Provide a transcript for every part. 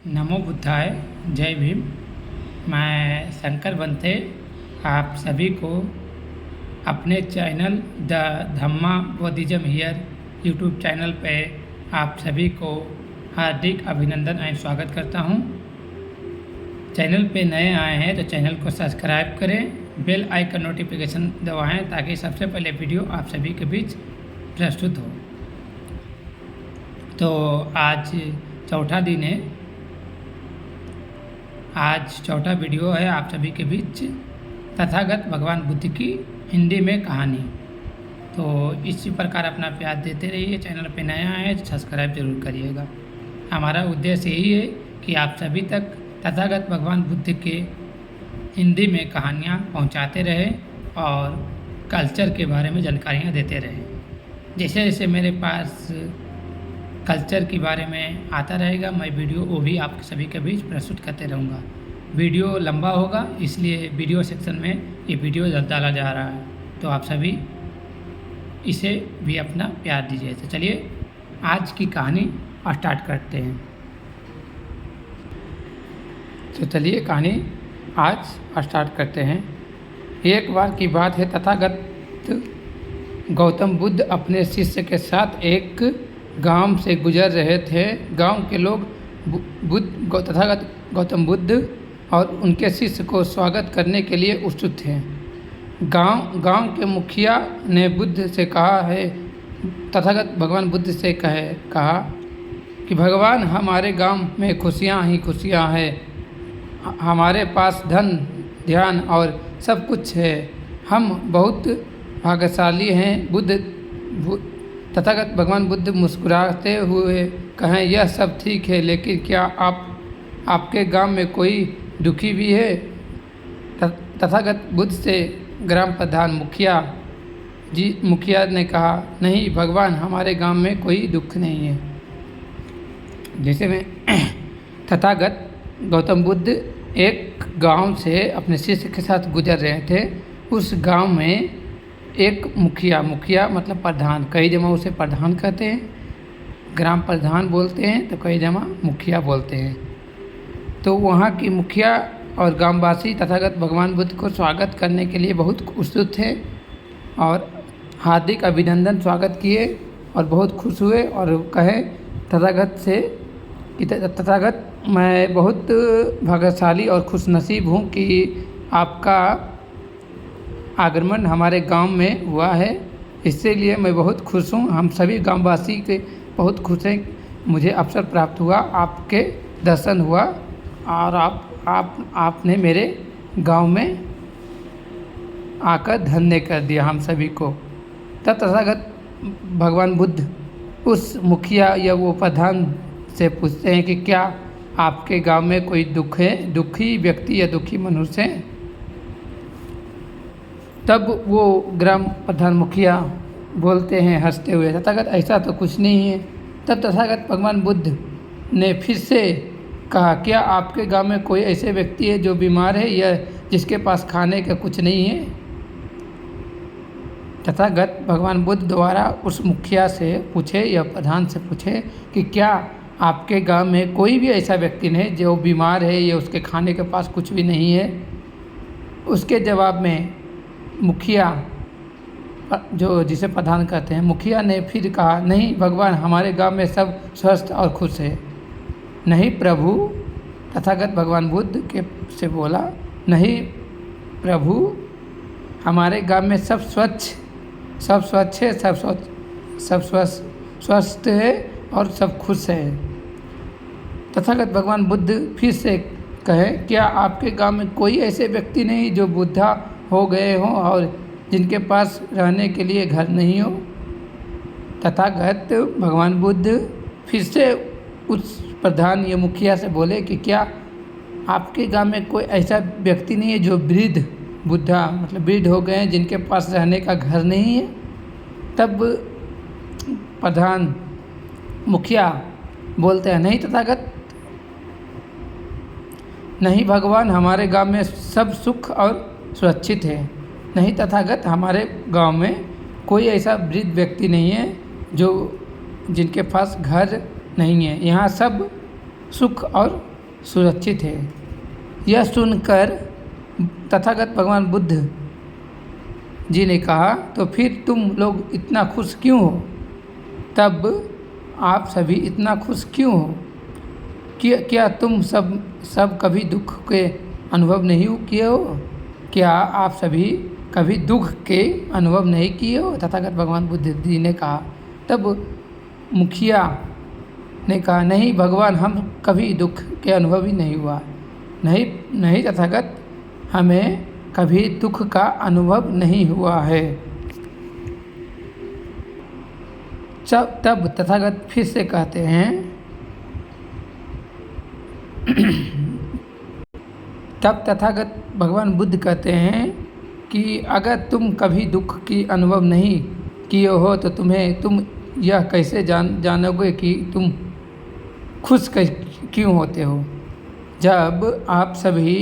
नमो बुद्धाय। जय भीम। मैं शंकर बंते आप सभी को अपने channel the Dhamma Buddhism here YouTube channel पे आप सभी को हार्दिक अभिनंदन एवं स्वागत करता हूँ। चैनल पे नए आए हैं तो चैनल को सब्सक्राइब करें, बेल आइकन नोटिफिकेशन दबाएं ताकि सबसे पहले वीडियो आप सभी के बीच प्रस्तुत हो। तो आज चौथा दिन है, आज चौथा वीडियो है आप सभी के बीच तथागत भगवान बुद्ध की हिंदी में कहानी। तो इसी प्रकार अपना प्यार देते रहिए। चैनल पे नया है तो सब्सक्राइब जरूर करिएगा। हमारा उद्देश्य यही है कि आप सभी तक तथागत भगवान बुद्ध के हिंदी में कहानियाँ पहुंचाते रहें और कल्चर के बारे में जानकारियाँ देते रहें। जैसे जैसे मेरे पास कल्चर के बारे में आता रहेगा मैं वीडियो वो भी आप सभी के बीच प्रस्तुत करते रहूँगा। वीडियो लंबा होगा इसलिए वीडियो सेक्शन में ये वीडियो डाला जा रहा है, तो आप सभी इसे भी अपना प्यार दीजिए। तो चलिए आज की कहानी स्टार्ट करते हैं। तो चलिए कहानी आज स्टार्ट करते हैं। एक बार की बात है, तथागत गौतम बुद्ध अपने शिष्य के साथ एक गांव से गुजर रहे थे। गांव के लोग तथागत गौतम बुद्ध और उनके शिष्य को स्वागत करने के लिए उत्सुक थे। गांव के मुखिया ने बुद्ध से तथागत भगवान बुद्ध से कहा कि भगवान, हमारे गांव में खुशियां ही खुशियां हैं। हमारे पास धन ध्यान और सब कुछ है। हम बहुत भाग्यशाली हैं। तथागत भगवान बुद्ध मुस्कुराते हुए कहें, यह सब ठीक है, लेकिन क्या आपके गांव में कोई दुखी भी है? तथागत बुद्ध से ग्राम प्रधान मुखिया ने कहा, नहीं भगवान, हमारे गांव में कोई दुख नहीं है। जैसे में तथागत गौतम बुद्ध एक गांव से अपने शिष्य के साथ गुजर रहे थे। उस गांव में एक मुखिया मतलब प्रधान, कई जगह उसे प्रधान कहते हैं, ग्राम प्रधान बोलते हैं, तो कई जगह मुखिया बोलते हैं। तो वहाँ की मुखिया और ग्रामवासी तथागत भगवान बुद्ध को स्वागत करने के लिए बहुत उत्सुक थे और हार्दिक अभिनंदन स्वागत किए और बहुत खुश हुए और कहे तथागत से कि तथागत, मैं बहुत भाग्यशाली और खुशनसीब हूँ कि आपका आगमन हमारे गांव में हुआ है, इसीलिए मैं बहुत खुश हूँ। हम सभी गांववासी के बहुत खुश हैं। मुझे अवसर प्राप्त हुआ, आपके दर्शन हुआ और आपने मेरे गांव में आकर धन्य कर दिया हम सभी को। तब तथागत भगवान बुद्ध उस मुखिया या वो प्रधान से पूछते हैं कि क्या आपके गांव में कोई दुखी व्यक्ति या दुखी मनुष्य हैं? तब वो ग्राम प्रधान मुखिया बोलते हैं हंसते हुए, तथागत ऐसा तो कुछ नहीं है। तब तथागत भगवान बुद्ध ने फिर से कहा, क्या आपके गांव में कोई ऐसे व्यक्ति है जो बीमार है या जिसके पास खाने का कुछ नहीं है? तथागत भगवान बुद्ध द्वारा उस मुखिया से पूछे या प्रधान से पूछे कि क्या आपके गांव में कोई भी ऐसा व्यक्ति नहीं जो बीमार है या उसके खाने के पास कुछ भी नहीं है? उसके जवाब में मुखिया, जो जिसे प्रधान कहते हैं, मुखिया ने फिर कहा, नहीं भगवान, हमारे गांव में सब स्वस्थ और खुश है। नहीं प्रभु, तथागत भगवान बुद्ध के से बोला, नहीं प्रभु, हमारे गांव में सब स्वच्छ है, सब स्वस्थ है और सब खुश है। तथागत भगवान बुद्ध फिर से कहे, क्या आपके गांव में कोई ऐसे व्यक्ति नहीं जो बुद्धा हो गए हों और जिनके पास रहने के लिए घर नहीं हो? तथागत भगवान बुद्ध फिर से उस प्रधान या मुखिया से बोले कि क्या आपके गांव में कोई ऐसा व्यक्ति नहीं है जो बुद्धा मतलब वृद्ध हो गए हैं, जिनके पास रहने का घर नहीं है? तब प्रधान मुखिया बोलते हैं, नहीं तथागत, नहीं भगवान, हमारे गांव में सब सुख और सुरक्षित है। नहीं तथागत, हमारे गांव में कोई ऐसा वृद्ध व्यक्ति नहीं है जिनके पास घर नहीं है। यहाँ सब सुख और सुरक्षित है। यह सुनकर तथागत भगवान बुद्ध जी ने कहा, तो फिर तुम लोग इतना खुश क्यों हो? तब आप सभी इतना खुश क्यों हो? क्या तुम सब कभी दुख के अनुभव नहीं किए हो? क्या आप सभी कभी दुख के अनुभव नहीं किए हो? तथागत भगवान बुद्ध जी ने कहा। तब मुखिया ने कहा, नहीं भगवान, हम कभी दुख के अनुभव ही नहीं हुआ। नहीं तथागत, हमें कभी दुख का अनुभव नहीं हुआ है। तब तथागत फिर से कहते हैं तब तथागत भगवान बुद्ध कहते हैं कि अगर तुम कभी दुख की अनुभव नहीं किए हो तो तुम यह कैसे जानोगे कि तुम खुश क्यों होते हो? जब आप सभी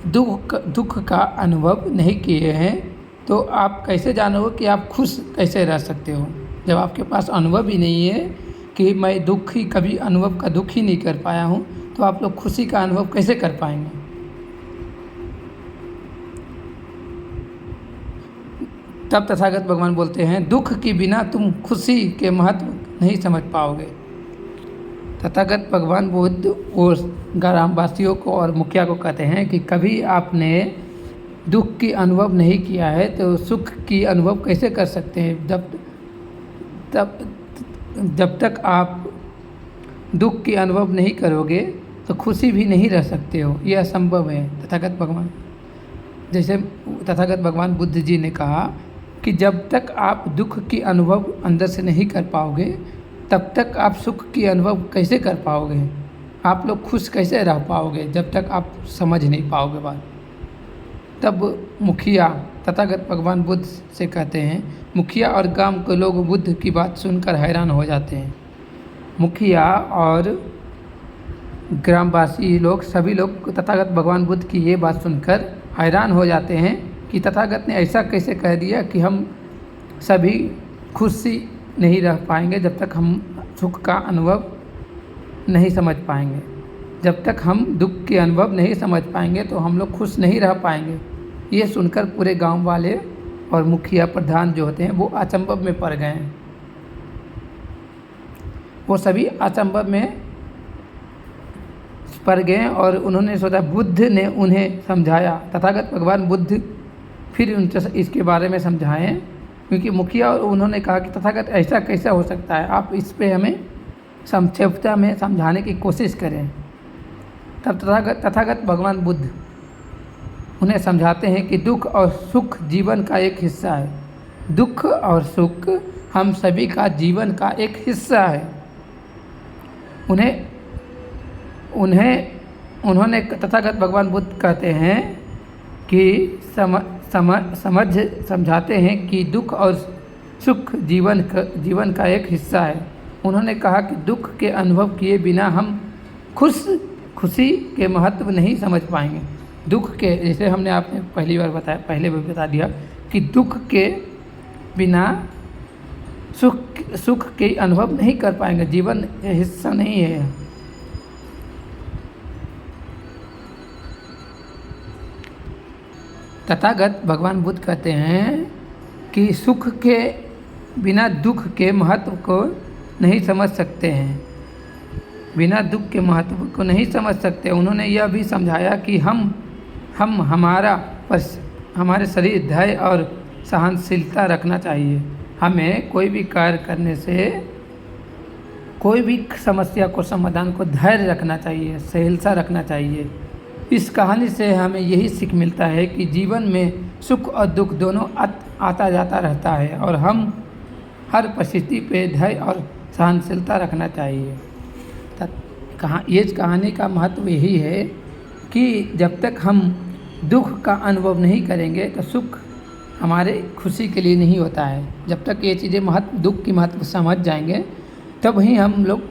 दुख का अनुभव नहीं किए हैं तो आप कैसे जानोगे कि आप खुश कैसे रह सकते हो? जब आपके पास अनुभव ही नहीं है कि मैं कभी अनुभव का दुख ही नहीं कर पाया हूँ, तो आप लोग खुशी का अनुभव कैसे कर पाएंगे? तब तथागत भगवान बोलते हैं, दुख के बिना तुम खुशी के महत्व नहीं समझ पाओगे। तथागत भगवान बुद्ध और ग्रामवासियों को और मुखिया को कहते हैं कि कभी आपने दुख की अनुभव नहीं किया है तो सुख की अनुभव कैसे कर सकते हैं? जब तक आप दुख की अनुभव नहीं करोगे तो खुशी भी नहीं रह सकते हो, यह असंभव है। तथागत भगवान बुद्ध जी ने कहा कि जब तक आप दुख की अनुभव अंदर से नहीं कर पाओगे तब तक आप सुख की अनुभव कैसे कर पाओगे? आप लोग खुश कैसे रह पाओगे जब तक आप समझ नहीं पाओगे बात? तब मुखिया तथागत भगवान बुद्ध से कहते हैं, मुखिया और गांव के लोग बुद्ध की बात सुनकर हैरान हो जाते हैं। मुखिया और ग्रामवासी लोग सभी लोग तथागत भगवान बुद्ध की ये बात सुनकर हैरान हो जाते हैं कि तथागत ने ऐसा कैसे कह दिया कि हम सभी खुशी नहीं रह पाएंगे जब तक हम सुख का अनुभव नहीं समझ पाएंगे। जब तक हम दुख के अनुभव नहीं समझ पाएंगे तो हम लोग खुश नहीं रह पाएंगे। ये सुनकर पूरे गांव वाले और मुखिया प्रधान जो होते हैं वो अचंभव में पड़ गए हैं। वो सभी अचंभव में पड़ गए और उन्होंने सोचा, बुद्ध ने उन्हें समझाया। तथागत भगवान बुद्ध फिर उनसे इसके बारे में समझाएं, क्योंकि मुखिया और उन्होंने कहा कि तथागत ऐसा कैसा हो सकता है, आप इस पे हमें संक्षिप्तता में समझाने की कोशिश करें। तब तथागत भगवान बुद्ध उन्हें समझाते हैं कि दुख और सुख जीवन का एक हिस्सा है। दुख और सुख हम सभी का जीवन का एक हिस्सा है। उन्होंने तथागत भगवान बुद्ध कहते हैं कि समझाते हैं कि दुख और सुख जीवन का एक हिस्सा है। उन्होंने कहा कि दुख के अनुभव किए बिना हम खुशी के महत्व नहीं समझ पाएंगे। दुख के, जैसे हमने आपने पहले भी बता दिया कि दुख के बिना सुख के अनुभव नहीं कर पाएंगे। जीवन हिस्सा नहीं है। तथागत भगवान बुद्ध कहते हैं कि सुख के बिना दुख के महत्व को नहीं समझ सकते हैं। बिना दुख के महत्व को नहीं समझ सकते। उन्होंने यह भी समझाया कि हमारे शरीर धैर्य और सहनशीलता रखना चाहिए। हमें कोई भी कार्य करने से, कोई भी समस्या को समाधान को धैर्य रखना चाहिए, सहनशीलता रखना चाहिए। इस कहानी से हमें यही सीख मिलता है कि जीवन में सुख और दुख दोनों आता जाता रहता है और हम हर परिस्थिति पे धैर्य और सहनशीलता रखना चाहिए। ये कहानी का महत्व यही है कि जब तक हम दुख का अनुभव नहीं करेंगे तो सुख हमारे खुशी के लिए नहीं होता है। जब तक ये चीज़ें दुख की महत्व समझ जाएंगे तब ही हम लोग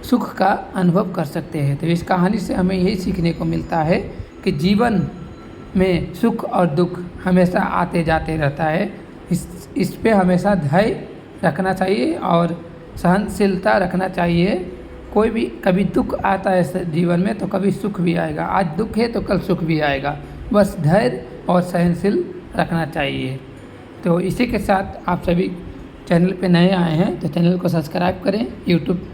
सुख का अनुभव कर सकते हैं। तो इस कहानी से हमें यही सीखने को मिलता है कि जीवन में सुख और दुख हमेशा आते जाते रहता है। इस पे हमेशा धैर्य रखना चाहिए और सहनशीलता रखना चाहिए कोई भी कभी दुख आता है इस जीवन में तो कभी सुख भी आएगा। आज दुख है तो कल सुख भी आएगा, बस धैर्य और सहनशील रखना चाहिए। तो इसी के साथ आप सभी चैनल पे नए आए हैं तो चैनल को सब्सक्राइब करें, यूट्यूब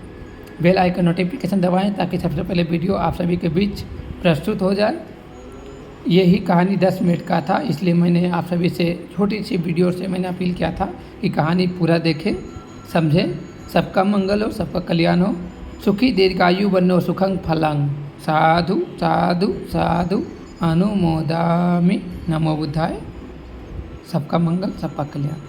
बेल आइकन नोटिफिकेशन दबाएं ताकि सबसे पहले वीडियो आप सभी के बीच प्रस्तुत हो जाए। यही कहानी 10 मिनट का था, इसलिए मैंने आप सभी से छोटी सी वीडियो से मैंने अपील किया था कि कहानी पूरा देखें, समझें। सबका मंगल हो, सबका कल्याण हो, सुखी दीर्घायु बनो सुखं फलं। साधु साधु साधु अनुमोदामि। नमो बुद्धाय। सबका मंगल, सबका कल्याण।